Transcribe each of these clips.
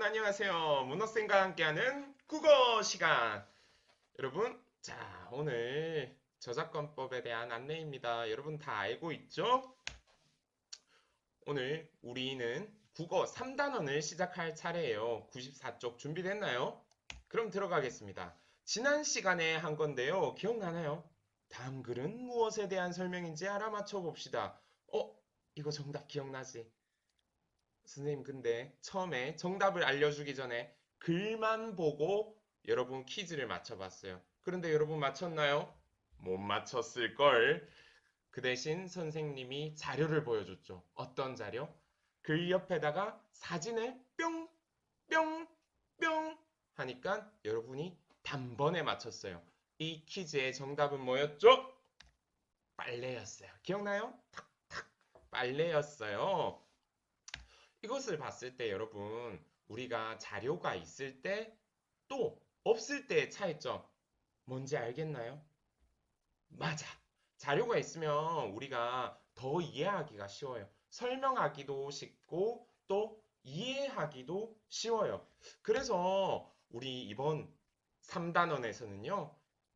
안녕하세요. 문어쌤과 함께하는 국어 시간. 여러분, 자, 오늘 저작권법에 대한 안내입니다. 여러분 다 알고 있죠? 오늘 우리는 국어 3단원을 시작할 차례예요. 94쪽 준비됐나요? 그럼 들어가겠습니다. 지난 시간에 한 건데요. 기억나나요? 다음 글은 무엇에 대한 설명인지 알아맞혀 봅시다. 이거 정답 기억나지? 선생님 근데 처음에 정답을 알려주기 전에 글만 보고 여러분 퀴즈를 맞춰봤어요. 그런데 여러분 맞췄나요? 못 맞췄을걸. 그 대신 선생님이 자료를 보여줬죠. 어떤 자료? 글 옆에다가 사진을 뿅, 뿅, 뿅 하니까 여러분이 단번에 맞췄어요. 이 퀴즈의 정답은 뭐였죠? 빨래였어요. 기억나요? 탁탁 빨래였어요. 이것을 봤을 때 여러분 우리가 자료가 있을 때 또 없을 때의 차이점 뭔지 알겠나요? 맞아. 자료가 있으면 우리가 더 이해하기가 쉬워요. 설명하기도 쉽고 또 이해하기도 쉬워요. 그래서 우리 이번 3단원에서는요.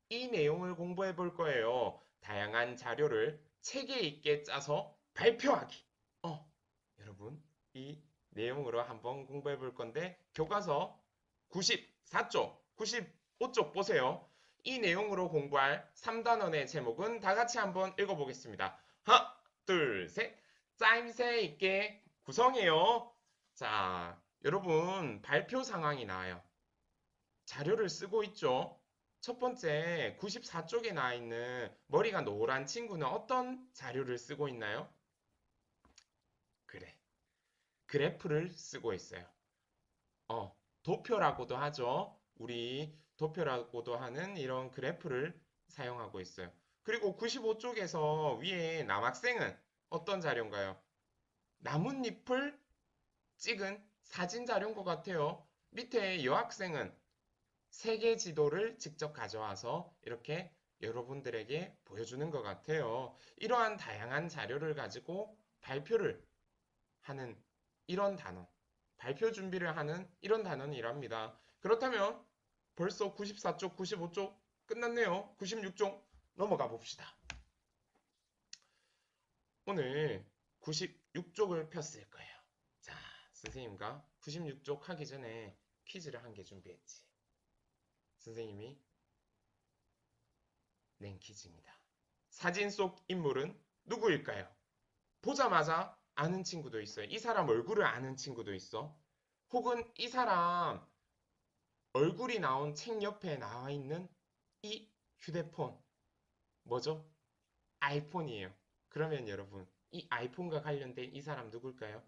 이 내용을 공부해 볼 거예요. 다양한 자료를 체계 있게 짜서 발표하기. 여러분 이 내용으로 한번 공부해 볼 건데 교과서 94쪽, 95쪽 보세요. 이 내용으로 공부할 3단원의 제목은 다 같이 한번 읽어보겠습니다. 하나, 둘, 셋. 짜임새 있게 구성해요. 자, 여러분 발표 상황이 나와요. 자료를 쓰고 있죠. 첫 번째 94쪽에 나와 있는 머리가 노란 친구는 어떤 자료를 쓰고 있나요? 그래. 그래프를 쓰고 있어요. 도표라고도 하죠. 우리 도표라고도 하는 이런 그래프를 사용하고 있어요. 그리고 95쪽에서 위에 남학생은 어떤 자료인가요? 나뭇잎을 찍은 사진 자료인 것 같아요. 밑에 여학생은 세계 지도를 직접 가져와서 이렇게 여러분들에게 보여주는 것 같아요. 이러한 다양한 자료를 가지고 발표를 하는 이런 단어, 발표 준비를 하는 이런 단어는 이랍니다. 그렇다면 벌써 94쪽, 95쪽 끝났네요. 96쪽 넘어가 봅시다. 오늘 96쪽을 폈을 거예요. 자, 선생님과 96쪽 하기 전에 퀴즈를 한 개 준비했지. 선생님이 낸 퀴즈입니다. 사진 속 인물은 누구일까요? 보자마자 아는 친구도 있어요. 이 사람 얼굴을 아는 친구도 있어. 혹은 이 사람 얼굴이 나온 책 옆에 나와 있는 이 휴대폰 뭐죠? 아이폰이에요. 그러면 여러분 이 아이폰과 관련된 이 사람 누굴까요?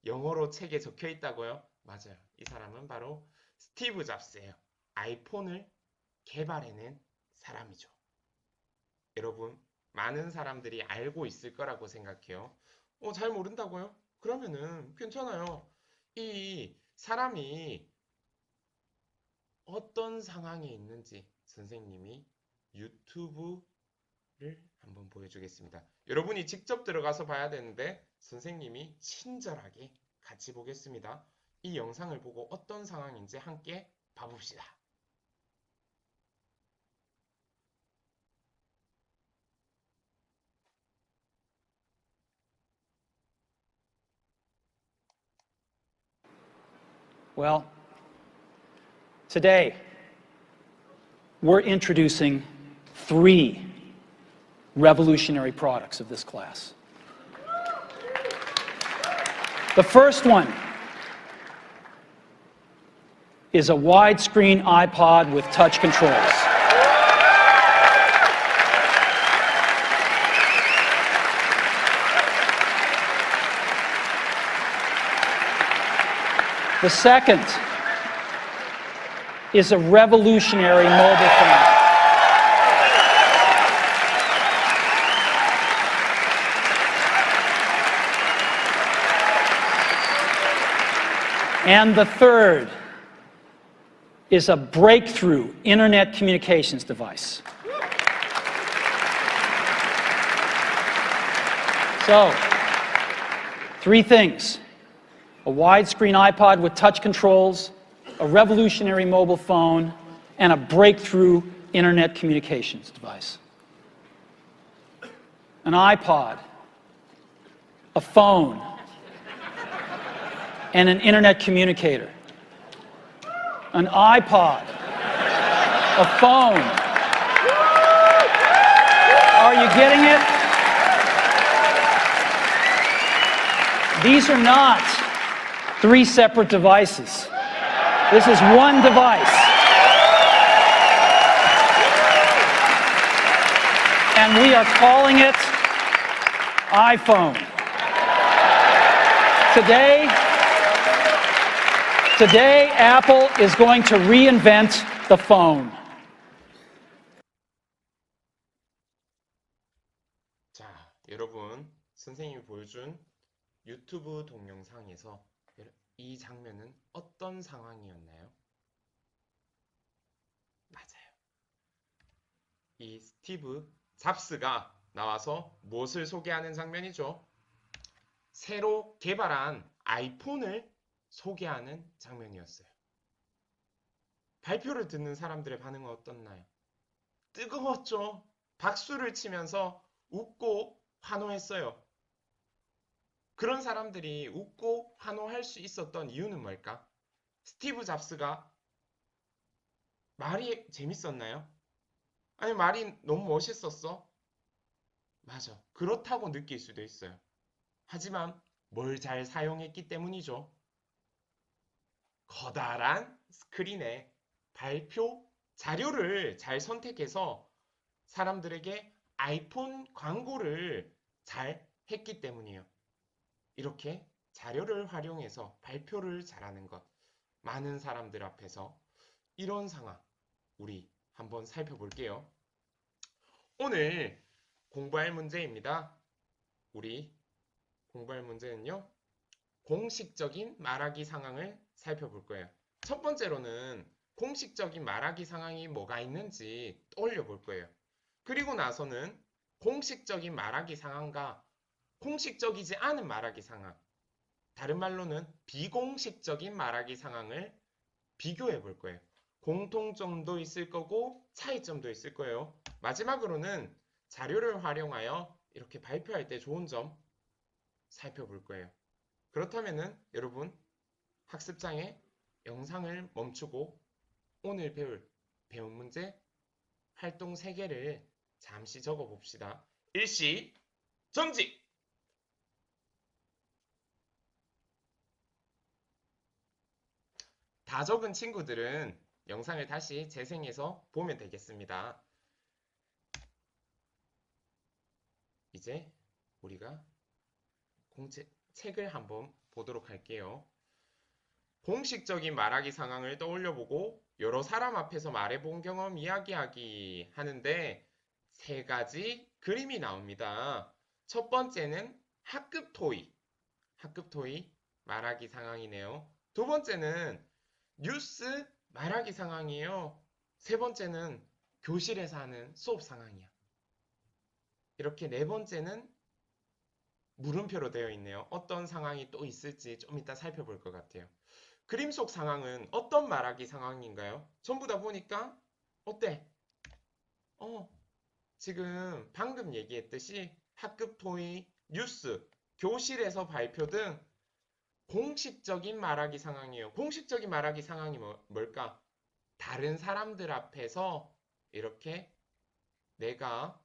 영어로 책에 적혀 있다고요? 맞아요. 이 사람은 바로 스티브 잡스예요. 아이폰을 개발해낸 사람이죠. 여러분 많은 사람들이 알고 있을 거라고 생각해요. 잘 모른다고요? 그러면은 괜찮아요. 이 사람이 어떤 상황에 있는지 선생님이 유튜브를 한번 보여주겠습니다. 여러분이 직접 들어가서 봐야 되는데 선생님이 친절하게 같이 보겠습니다. 이 영상을 보고 어떤 상황인지 함께 봐봅시다. Well, today we're introducing 3 revolutionary products of this class. The first one is a widescreen iPod with touch controls. The second is a revolutionary mobile phone. And the third is a breakthrough internet communications device. So, 3 things. a widescreen iPod with touch controls, a revolutionary mobile phone, and a breakthrough internet communications device. An iPod, a phone, and an internet communicator. An iPod, a phone. Are you getting it? These are not three separate devices. This is one device. And we are calling it iPhone. Today, Apple is going to reinvent the phone. 자, 여러분, 선생님이 보여준 유튜브 동영상에서 이 장면은 어떤 상황이었나요? 맞아요. 이 스티브 잡스가 나와서 무엇을 소개하는 장면이죠? 새로 개발한 아이폰을 소개하는 장면이었어요. 발표를 듣는 사람들의 반응은 어떻나요? 뜨거웠죠. 박수를 치면서 웃고 환호했어요. 그런 사람들이 웃고 환호할 수 있었던 이유는 뭘까? 스티브 잡스가 말이 재밌었나요? 아니, 말이 너무 멋있었어? 맞아. 그렇다고 느낄 수도 있어요. 하지만 뭘 잘 사용했기 때문이죠. 커다란 스크린에 발표 자료를 잘 선택해서 사람들에게 아이폰 광고를 잘 했기 때문이에요. 이렇게 자료를 활용해서 발표를 잘하는 것. 많은 사람들 앞에서 이런 상황 우리 한번 살펴볼게요. 오늘 공부할 문제입니다. 우리 공부할 문제는요. 공식적인 말하기 상황을 살펴볼 거예요. 첫 번째로는 공식적인 말하기 상황이 뭐가 있는지 떠올려 볼 거예요. 그리고 나서는 공식적인 말하기 상황과 공식적이지 않은 말하기 상황, 다른 말로는 비공식적인 말하기 상황을 비교해 볼 거예요. 공통점도 있을 거고 차이점도 있을 거예요. 마지막으로는 자료를 활용하여 이렇게 발표할 때 좋은 점 살펴볼 거예요. 그렇다면은 여러분 학습장에 영상을 멈추고 오늘 배운 문제 활동 3개를 잠시 적어 봅시다. 일시 정지! 다 적은 친구들은 영상을 다시 재생해서 보면 되겠습니다. 이제 우리가 책을 한번 보도록 할게요. 공식적인 말하기 상황을 떠올려보고 여러 사람 앞에서 말해본 경험 이야기하기 하는데 3가지 그림이 나옵니다. 첫 번째는 학급 토의 말하기 상황이네요. 두 번째는 뉴스 말하기 상황이에요. 세 번째는 교실에서 하는 수업 상황이야. 이렇게 네 번째는 물음표로 되어 있네요. 어떤 상황이 또 있을지 좀 이따 살펴볼 것 같아요. 그림 속 상황은 어떤 말하기 상황인가요? 전부 다 보니까 어때? 지금 방금 얘기했듯이 학급 토의, 뉴스, 교실에서 발표 등 공식적인 말하기 상황이에요. 공식적인 말하기 상황이 뭘까? 다른 사람들 앞에서 이렇게 내가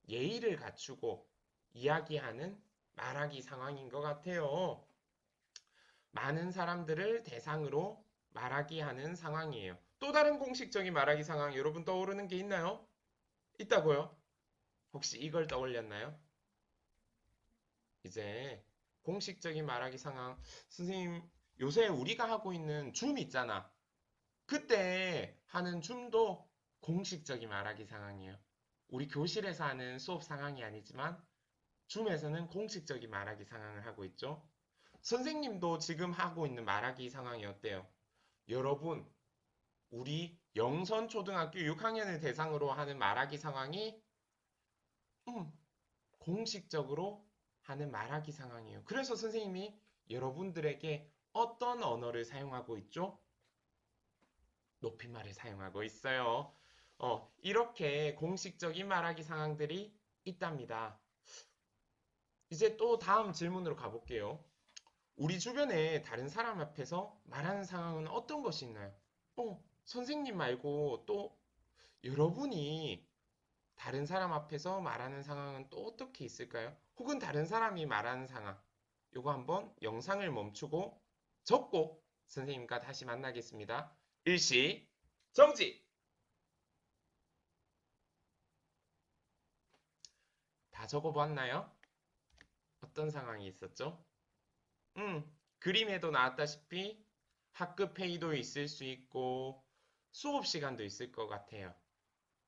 예의를 갖추고 이야기하는 말하기 상황인 것 같아요. 많은 사람들을 대상으로 말하기 하는 상황이에요. 또 다른 공식적인 말하기 상황 여러분 떠오르는 게 있나요? 있다고요? 혹시 이걸 떠올렸나요? 이제 공식적인 말하기 상황 선생님 요새 우리가 하고 있는 줌 있잖아. 그때 하는 줌도 공식적인 말하기 상황이에요. 우리 교실에서 하는 수업 상황이 아니지만 줌에서는 공식적인 말하기 상황을 하고 있죠. 선생님도 지금 하고 있는 말하기 상황이 어때요? 여러분, 우리 영선초등학교 6학년을 대상으로 하는 말하기 상황이 공식적으로 하는 말하기 상황이에요. 그래서 선생님이 여러분들에게 어떤 언어를 사용하고 있죠? 높임말을 사용하고 있어요. 이렇게 공식적인 말하기 상황들이 있답니다. 이제 또 다음 질문으로 가볼게요. 우리 주변에 다른 사람 앞에서 말하는 상황은 어떤 것이 있나요? 선생님 말고 또 여러분이 다른 사람 앞에서 말하는 상황은 또 어떻게 있을까요? 혹은 다른 사람이 말하는 상황. 요거 한번 영상을 멈추고 적고 선생님과 다시 만나겠습니다. 일시 정지! 다 적어봤나요? 어떤 상황이 있었죠? 그림에도 나왔다시피 학급 회의도 있을 수 있고 수업 시간도 있을 것 같아요.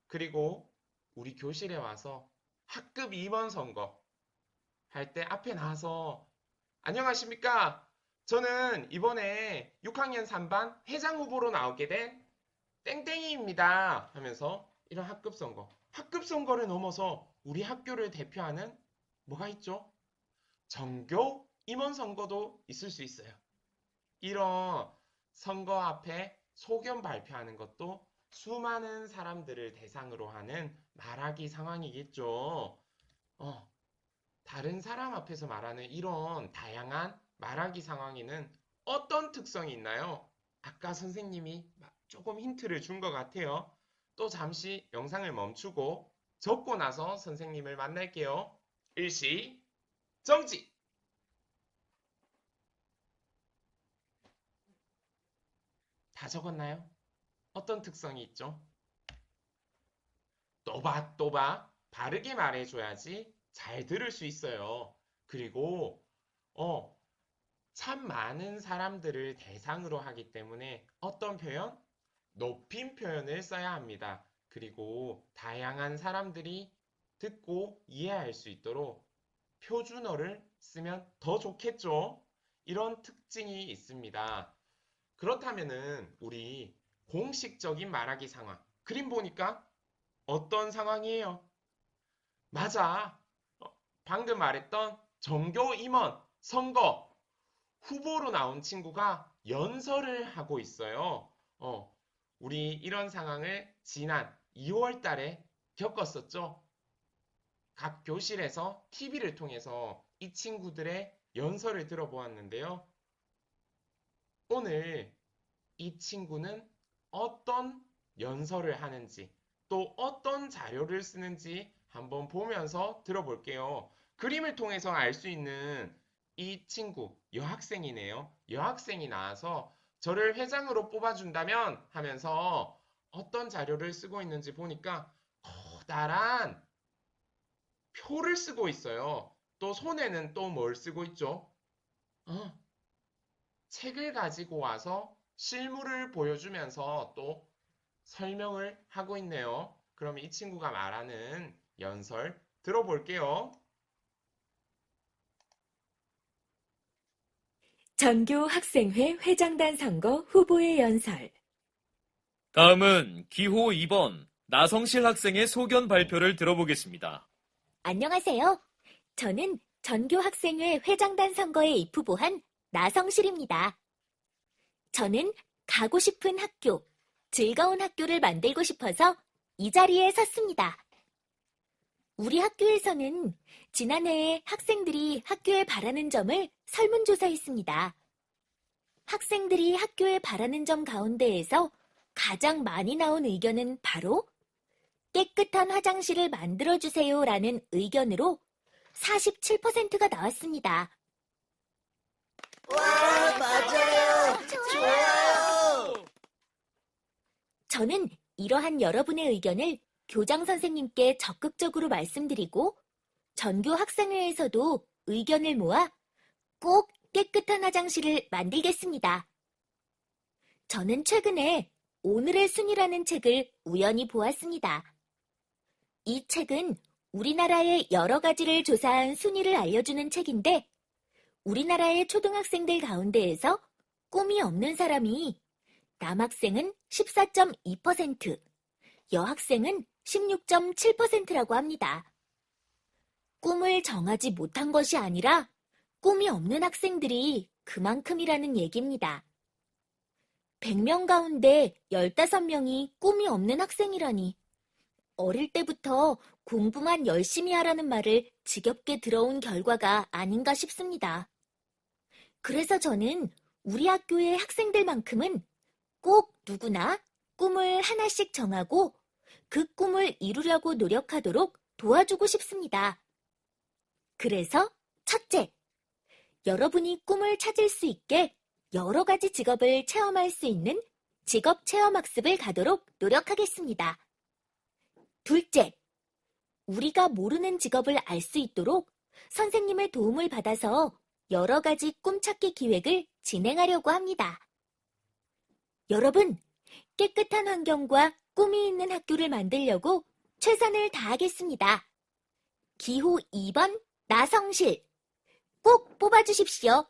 그리고 우리 교실에 와서 학급 임원 선거 할 때 앞에 나와서 안녕하십니까? 저는 이번에 6학년 3반 회장 후보로 나오게 된 땡땡이입니다 하면서 이런 학급 선거. 학급 선거를 넘어서 우리 학교를 대표하는 뭐가 있죠? 전교 임원 선거도 있을 수 있어요. 이런 선거 앞에 소견 발표하는 것도 수많은 사람들을 대상으로 하는 말하기 상황이겠죠. 다른 사람 앞에서 말하는 이런 다양한 말하기 상황에는 어떤 특성이 있나요? 아까 선생님이 조금 힌트를 준 것 같아요. 또 잠시 영상을 멈추고 적고 나서 선생님을 만날게요. 일시 정지! 다 적었나요? 어떤 특성이 있죠? 또박또박 바르게 말해줘야지 잘 들을 수 있어요. 그리고 참 많은 사람들을 대상으로 하기 때문에 어떤 표현? 높임 표현을 써야 합니다. 그리고 다양한 사람들이 듣고 이해할 수 있도록 표준어를 쓰면 더 좋겠죠? 이런 특징이 있습니다. 그렇다면은 우리 공식적인 말하기 상황. 그림 보니까 어떤 상황이에요? 맞아. 방금 말했던 전교 임원 선거 후보로 나온 친구가 연설을 하고 있어요. 우리 이런 상황을 지난 2월 달에 겪었었죠. 각 교실에서 TV를 통해서 이 친구들의 연설을 들어보았는데요. 오늘 이 친구는 어떤 연설을 하는지 또 어떤 자료를 쓰는지 한번 보면서 들어볼게요. 그림을 통해서 알 수 있는 이 친구, 여학생이네요. 여학생이 나와서 저를 회장으로 뽑아준다면 하면서 어떤 자료를 쓰고 있는지 보니까 커다란 표를 쓰고 있어요. 또 손에는 또 뭘 쓰고 있죠? 책을 가지고 와서 실물을 보여주면서 또 설명을 하고 있네요. 그럼 이 친구가 말하는 연설 들어볼게요. 전교 학생회 회장단 선거 후보의 연설. 다음은 기호 2번 나성실 학생의 소견 발표를 들어보겠습니다. 안녕하세요. 저는 전교 학생회 회장단 선거에 입후보한 나성실입니다. 저는 가고 싶은 학교, 즐거운 학교를 만들고 싶어서 이 자리에 섰습니다. 우리 학교에서는 지난해에 학생들이 학교에 바라는 점을 설문조사했습니다. 학생들이 학교에 바라는 점 가운데에서 가장 많이 나온 의견은 바로 깨끗한 화장실을 만들어주세요 라는 의견으로 47%가 나왔습니다. 와, 맞아요. 좋아요. 저는 이러한 여러분의 의견을 교장 선생님께 적극적으로 말씀드리고 전교 학생회에서도 의견을 모아 꼭 깨끗한 화장실을 만들겠습니다. 저는 최근에 오늘의 순위라는 책을 우연히 보았습니다. 이 책은 우리나라의 여러 가지를 조사한 순위를 알려주는 책인데 우리나라의 초등학생들 가운데에서 꿈이 없는 사람이 남학생은 14.2%, 여학생은 16.7%라고 합니다. 꿈을 정하지 못한 것이 아니라 꿈이 없는 학생들이 그만큼이라는 얘기입니다. 100명 가운데 15명이 꿈이 없는 학생이라니. 어릴 때부터 공부만 열심히 하라는 말을 지겹게 들어온 결과가 아닌가 싶습니다. 그래서 저는 우리 학교의 학생들만큼은 꼭 누구나 꿈을 하나씩 정하고 그 꿈을 이루려고 노력하도록 도와주고 싶습니다. 그래서 첫째, 여러분이 꿈을 찾을 수 있게 여러 가지 직업을 체험할 수 있는 직업 체험 학습을 가도록 노력하겠습니다. 둘째, 우리가 모르는 직업을 알 수 있도록 선생님의 도움을 받아서 여러 가지 꿈찾기 기획을 진행하려고 합니다. 여러분, 깨끗한 환경과 꿈이 있는 학교를 만들려고 최선을 다하겠습니다. 기호 2번 나성실 꼭 뽑아주십시오.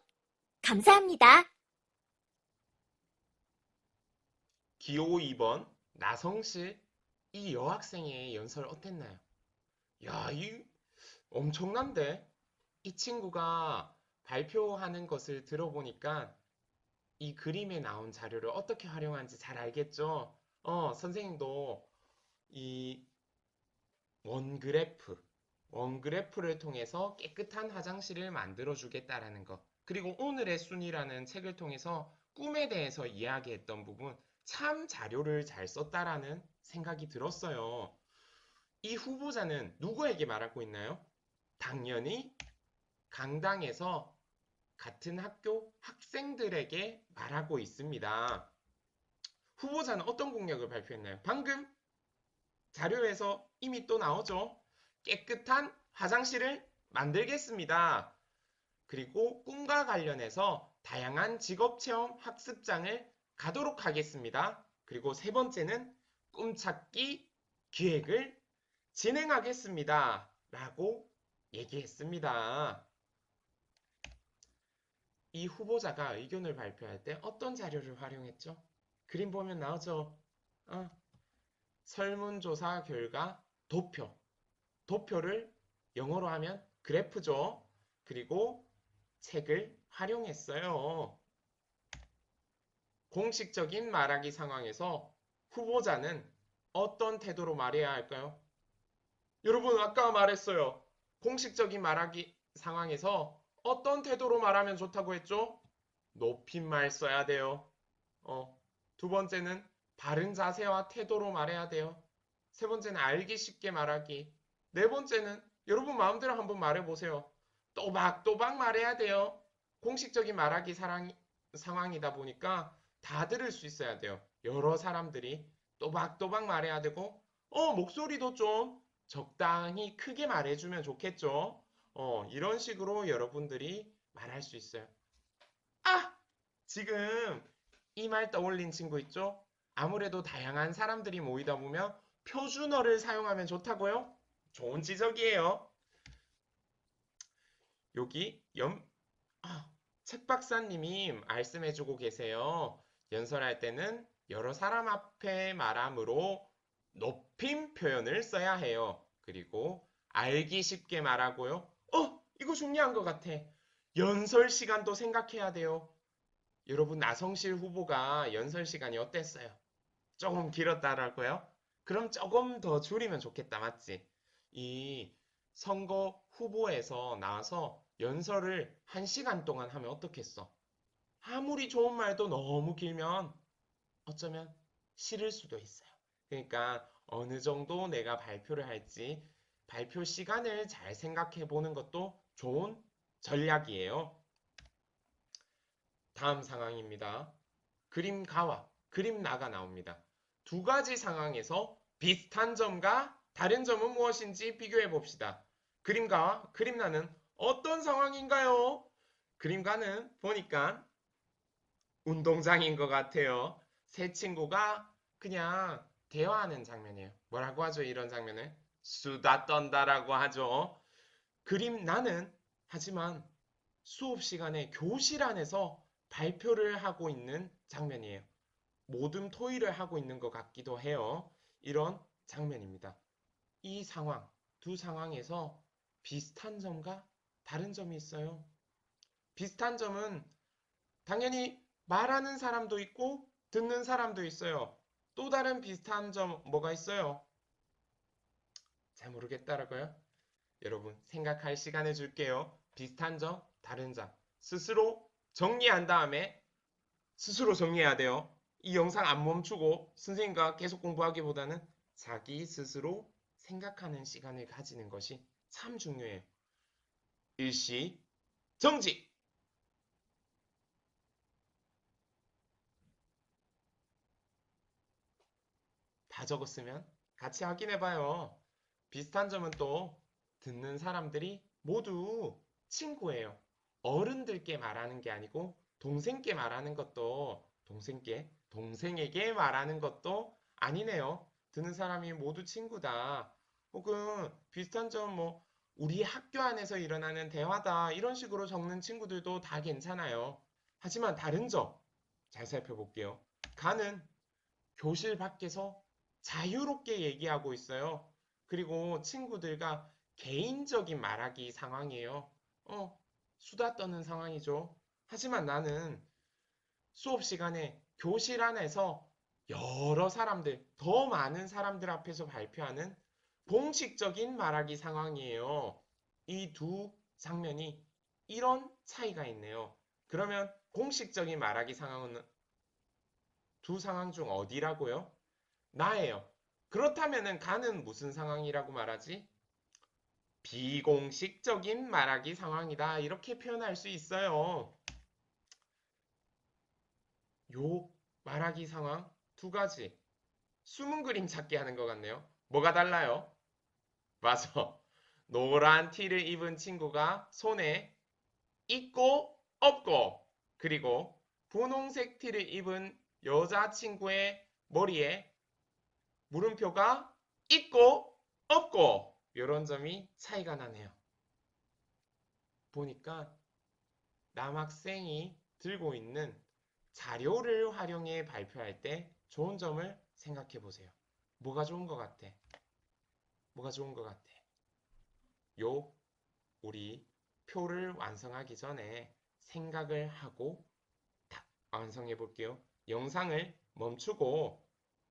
감사합니다. 기호 2번 나성실 이 여학생의 연설 어땠나요? 야, 이 엄청난데? 이 친구가 발표하는 것을 들어보니까 이 그림에 나온 자료를 어떻게 활용하는지 잘 알겠죠? 선생님도 이 원그래프를 통해서 깨끗한 화장실을 만들어 주겠다라는 것. 그리고 오늘의 순위라는 책을 통해서 꿈에 대해서 이야기했던 부분 참 자료를 잘 썼다라는 생각이 들었어요. 이 후보자는 누구에게 말하고 있나요? 당연히 강당에서 같은 학교 학생들에게 말하고 있습니다. 후보자는 어떤 공약을 발표했나요? 방금 자료에서 이미 또 나오죠. 깨끗한 화장실을 만들겠습니다. 그리고 꿈과 관련해서 다양한 직업체험 학습장을 가도록 하겠습니다. 그리고 세 번째는 꿈찾기 기획을 진행하겠습니다. 라고 얘기했습니다. 이 후보자가 의견을 발표할 때 어떤 자료를 활용했죠? 그림 보면 나오죠? 설문조사 결과 도표. 도표를 영어로 하면 그래프죠. 그리고 책을 활용했어요. 공식적인 말하기 상황에서 후보자는 어떤 태도로 말해야 할까요? 여러분 아까 말했어요. 공식적인 말하기 상황에서 어떤 태도로 말하면 좋다고 했죠? 높임말 써야 돼요. 두 번째는 바른 자세와 태도로 말해야 돼요. 세 번째는 알기 쉽게 말하기. 네 번째는 여러분 마음대로 한번 말해보세요. 또박또박 말해야 돼요. 공식적인 말하기 상황이다 보니까 다 들을 수 있어야 돼요. 여러 사람들이 또박또박 말해야 되고 목소리도 좀 적당히 크게 말해주면 좋겠죠. 이런 식으로 여러분들이 말할 수 있어요. 지금 이 말 떠올린 친구 있죠? 아무래도 다양한 사람들이 모이다 보면 표준어를 사용하면 좋다고요? 좋은 지적이에요. 여기 책 박사님이 말씀해주고 계세요. 연설할 때는 여러 사람 앞에 말함으로 높임 표현을 써야 해요. 그리고 알기 쉽게 말하고요. 이거 중요한 것 같아. 연설 시간도 생각해야 돼요. 여러분 나성실 후보가 연설 시간이 어땠어요? 조금 길었다라고요? 그럼 조금 더 줄이면 좋겠다, 맞지? 이 선거 후보에서 나와서 연설을 1시간 동안 하면 어떻겠어? 아무리 좋은 말도 너무 길면 어쩌면 싫을 수도 있어요. 그러니까 어느 정도 내가 발표를 할지 발표 시간을 잘 생각해 보는 것도 좋은 전략이에요. 다음 상황입니다. 그림가와 그림나가 나옵니다. 두 가지 상황에서 비슷한 점과 다른 점은 무엇인지 비교해 봅시다. 그림가와 그림나는 어떤 상황인가요? 그림가는 보니까 운동장인 것 같아요. 세 친구가 그냥 대화하는 장면이에요. 뭐라고 하죠? 이런 장면을? 수다 떤다라고 하죠. 그림나는 하지만 수업 시간에 교실 안에서 발표를 하고 있는 장면이에요. 모둠 토의를 하고 있는 것 같기도 해요. 이런 장면입니다. 이 상황, 두 상황에서 비슷한 점과 다른 점이 있어요. 비슷한 점은 당연히 말하는 사람도 있고 듣는 사람도 있어요. 또 다른 비슷한 점 뭐가 있어요? 잘 모르겠다라고요? 여러분 생각할 시간을 줄게요. 비슷한 점, 다른 점 스스로 정리한 다음에 스스로 정리해야 돼요. 이 영상 안 멈추고 선생님과 계속 공부하기보다는 자기 스스로 생각하는 시간을 가지는 것이 참 중요해요. 일시 정지! 다 적었으면 같이 확인해봐요. 비슷한 점은 또 듣는 사람들이 모두 친구예요. 어른들께 말하는 게 아니고 동생께 말하는 것도 동생에게 말하는 것도 아니네요. 듣는 사람이 모두 친구다. 혹은 비슷한 점 뭐 우리 학교 안에서 일어나는 대화다 이런 식으로 적는 친구들도 다 괜찮아요. 하지만 다른 점 잘 살펴볼게요. 가는 교실 밖에서 자유롭게 얘기하고 있어요. 그리고 친구들과 개인적인 말하기 상황이에요. 수다 떠는 상황이죠. 하지만 나는 수업 시간에 교실 안에서 여러 사람들, 더 많은 사람들 앞에서 발표하는 공식적인 말하기 상황이에요. 이 두 장면이 이런 차이가 있네요. 그러면 공식적인 말하기 상황은 두 상황 중 어디라고요? 나예요. 그렇다면은 가는 무슨 상황이라고 말하지? 비공식적인 말하기 상황이다. 이렇게 표현할 수 있어요. 요 말하기 상황 두 가지. 숨은 그림 찾기 하는 것 같네요. 뭐가 달라요? 맞아. 노란 티를 입은 친구가 손에 있고 없고 그리고 분홍색 티를 입은 여자친구의 머리에 물음표가 있고 없고 이런 점이 차이가 나네요. 보니까 남학생이 들고 있는 자료를 활용해 발표할 때 좋은 점을 생각해 보세요. 뭐가 좋은 것 같아? 뭐가 좋은 것 같아? 우리 표를 완성하기 전에 생각을 하고 딱 완성해 볼게요. 영상을 멈추고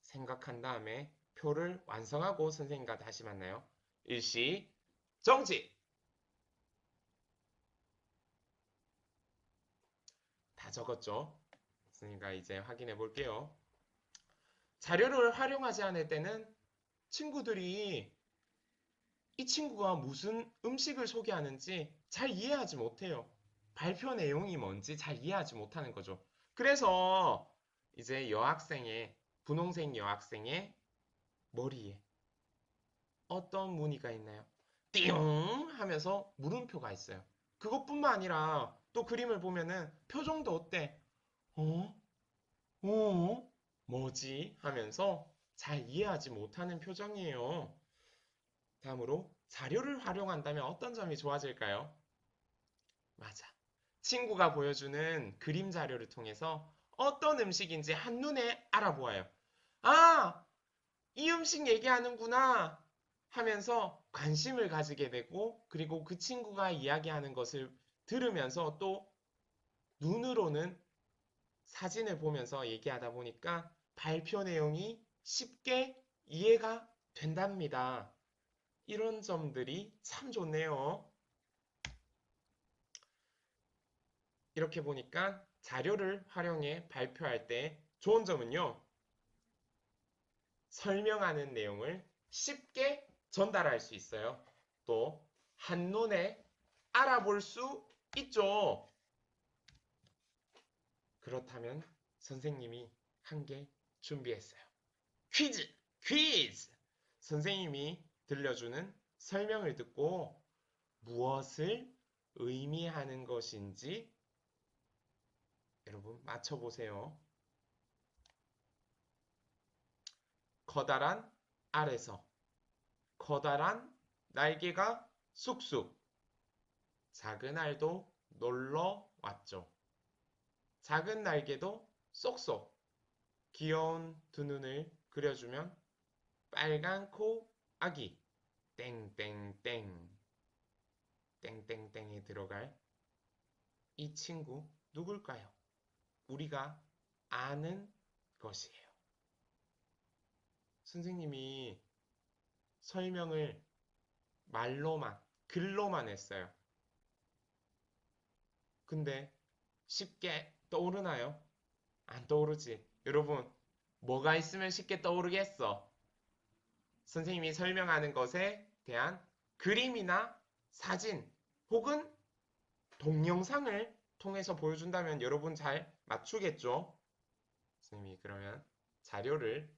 생각한 다음에 표를 완성하고 선생님과 다시 만나요. 일시 정지! 다 적었죠? 선생님과 이제 확인해 볼게요. 자료를 활용하지 않을 때는 친구들이 이 친구가 무슨 음식을 소개하는지 잘 이해하지 못해요. 발표 내용이 뭔지 잘 이해하지 못하는 거죠. 그래서 이제 분홍색 여학생의 머리에 어떤 무늬가 있나요? 띵 하면서 물음표가 있어요. 그것뿐만 아니라 또 그림을 보면은 표정도 어때? 어? 뭐지? 하면서 잘 이해하지 못하는 표정이에요. 다음으로 자료를 활용한다면 어떤 점이 좋아질까요? 맞아. 친구가 보여주는 그림 자료를 통해서 어떤 음식인지 한눈에 알아보아요. 아, 이 음식 얘기하는구나 하면서 관심을 가지게 되고 그리고 그 친구가 이야기하는 것을 들으면서 또 눈으로는 사진을 보면서 얘기하다 보니까 발표 내용이 쉽게 이해가 된답니다. 이런 점들이 참 좋네요. 이렇게 보니까 자료를 활용해 발표할 때 좋은 점은요. 설명하는 내용을 쉽게 전달할 수 있어요. 또 한눈에 알아볼 수 있죠. 그렇다면 선생님이 한 개 준비했어요. 퀴즈! 퀴즈! 선생님이 들려주는 설명을 듣고 무엇을 의미하는 것인지 여러분 맞춰보세요. 커다란 알에서 커다란 날개가 쑥쑥 작은 알도 놀러 왔죠. 작은 날개도 쏙쏙 귀여운 두 눈을 그려주면 빨간 코 아기 땡땡땡 땡땡땡에 들어갈 이 친구 누굴까요? 우리가 아는 것이에요. 선생님이 설명을 말로만, 글로만 했어요. 근데 쉽게 떠오르나요? 안 떠오르지. 여러분, 뭐가 있으면 쉽게 떠오르겠어? 선생님이 설명하는 것에 대한 그림이나 사진 혹은 동영상을 통해서 보여준다면 여러분 잘 맞추겠죠? 선생님이 그러면 자료를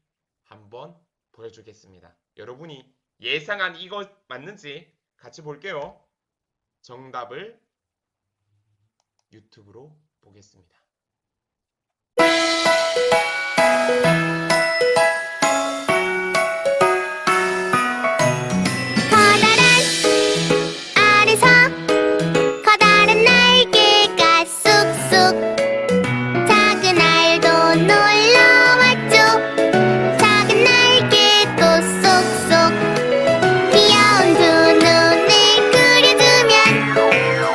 한번 보여주겠습니다. 여러분이 예상한 이거 맞는지 같이 볼게요. 정답을 유튜브로 보겠습니다. 커다란 알에서 커다란 날개가 쑥쑥 작은 알도 놀러왔죠. 작은 날개도 쏙쏙 귀여운 두 눈을 그려주면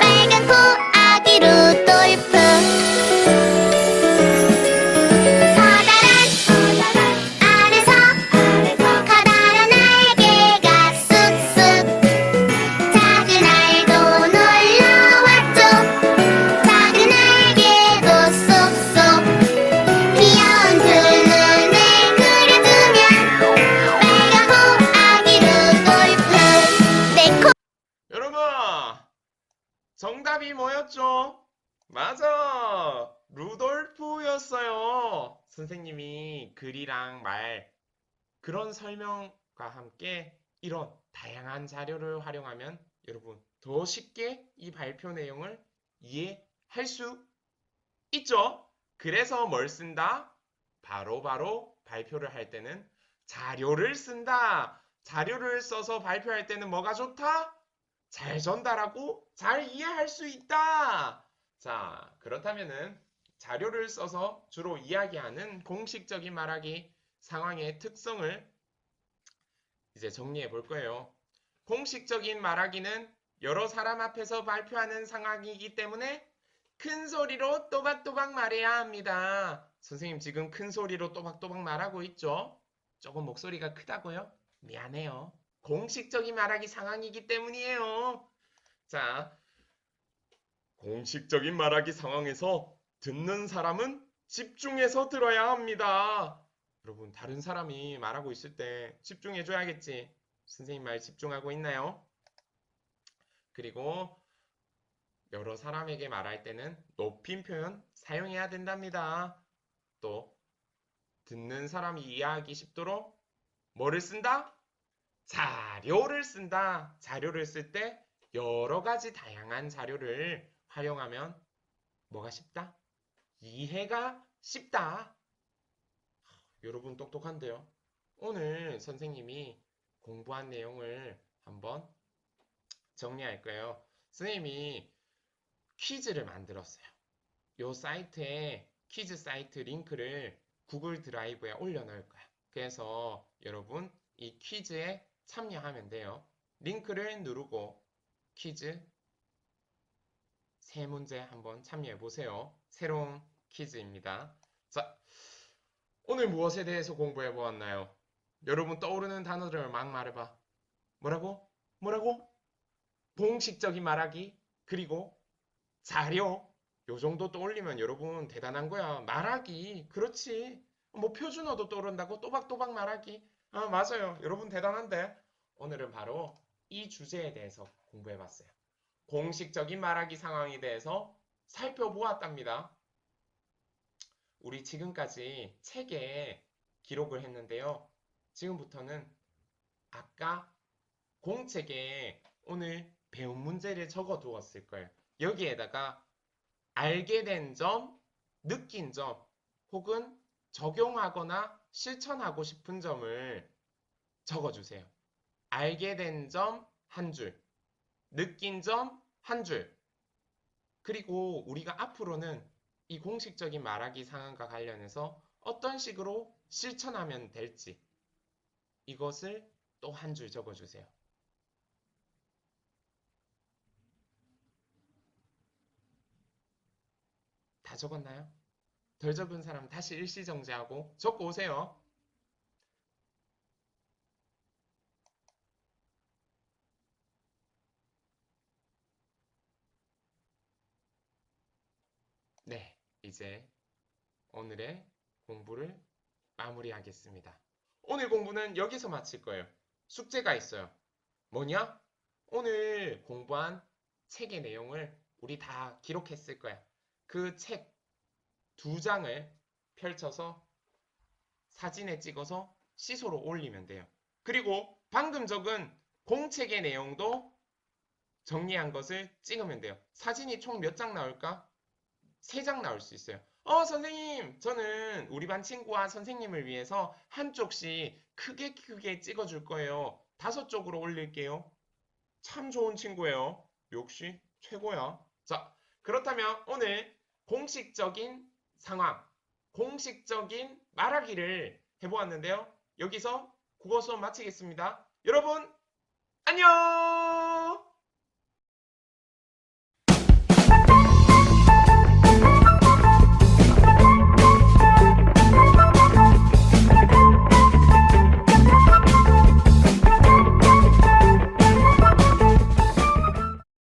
빨간 코아기 루돌프 알에서 커다란 날개가 쑥쑥 작은 알도 놀러왔죠. 작은 날개도 쏙쏙 귀여운 두 눈을 그려주면 빨간 코아기 루돌프 내 코. 여러분, 정답이 뭐였죠? 맞아! 루돌프였어요. 선생님이 글이랑 말, 그런 설명과 함께 이런 다양한 자료를 활용하면 여러분 더 쉽게 이 발표 내용을 이해할 수 있죠? 그래서 뭘 쓴다? 바로바로 발표를 할 때는 자료를 쓴다. 자료를 써서 발표할 때는 뭐가 좋다? 잘 전달하고 잘 이해할 수 있다. 자, 그렇다면은 자료를 써서 주로 이야기하는 공식적인 말하기 상황의 특성을 이제 정리해 볼 거예요. 공식적인 말하기는 여러 사람 앞에서 발표하는 상황이기 때문에 큰 소리로 또박또박 말해야 합니다. 선생님 지금 큰 소리로 또박또박 말하고 있죠? 조금 목소리가 크다고요? 미안해요. 공식적인 말하기 상황이기 때문이에요. 자, 공식적인 말하기 상황에서 듣는 사람은 집중해서 들어야 합니다. 여러분, 다른 사람이 말하고 있을 때 집중해줘야겠지. 선생님 말 집중하고 있나요? 그리고 여러 사람에게 말할 때는 높임 표현 사용해야 된답니다. 또 듣는 사람이 이해하기 쉽도록 뭐를 쓴다? 자료를 쓴다. 자료를 쓸 때 여러 가지 다양한 자료를 활용하면 뭐가 쉽다? 이해가 쉽다. 여러분 똑똑한데요? 오늘 선생님이 공부한 내용을 한번 정리할 거예요. 선생님이 퀴즈를 만들었어요. 이 사이트에 퀴즈 사이트 링크를 구글 드라이브에 올려놓을 거야. 그래서 여러분 이 퀴즈에 참여하면 돼요. 링크를 누르고 퀴즈 세 문제 한번 참여해 보세요. 새로운 퀴즈입니다. 자, 오늘 무엇에 대해서 공부해 보았나요? 여러분 떠오르는 단어들을 막 말해봐. 뭐라고? 뭐라고? 공식적인 말하기, 그리고 자료. 요 정도 떠올리면 여러분 대단한 거야. 말하기. 그렇지. 뭐 표준어도 떠오른다고 또박또박 말하기. 아, 맞아요. 여러분 대단한데. 오늘은 바로 이 주제에 대해서 공부해 봤어요. 공식적인 말하기 상황에 대해서 살펴보았답니다. 우리 지금까지 책에 기록을 했는데요. 지금부터는 아까 공책에 오늘 배운 문제를 적어 두었을 거예요. 여기에다가 알게 된 점, 느낀 점, 혹은 적용하거나 실천하고 싶은 점을 적어주세요. 알게 된 점 한 줄, 느낀 점 한 줄. 그리고 우리가 앞으로는 이 공식적인 말하기 상황과 관련해서 어떤 식으로 실천하면 될지 이것을 또 한 줄 적어주세요. 다 적었나요? 덜 적은 사람 다시 일시정지하고 적고 오세요. 네, 이제 오늘의 공부를 마무리하겠습니다. 오늘 공부는 여기서 마칠 거예요. 숙제가 있어요. 뭐냐? 오늘 공부한 책의 내용을 우리 다 기록했을 거야. 그 책 2장을 펼쳐서 사진에 찍어서 시소로 올리면 돼요. 그리고 방금 적은 공책의 내용도 정리한 것을 찍으면 돼요. 사진이 총 몇 장 나올까? 3장 나올 수 있어요. 선생님, 저는 우리 반 친구와 선생님을 위해서 한쪽씩 크게 찍어줄 거예요. 5쪽으로 올릴게요. 참 좋은 친구예요. 역시 최고야. 자, 그렇다면 오늘 공식적인 상황, 공식적인 말하기를 해보았는데요. 여기서 국어 수업 마치겠습니다. 여러분, 안녕!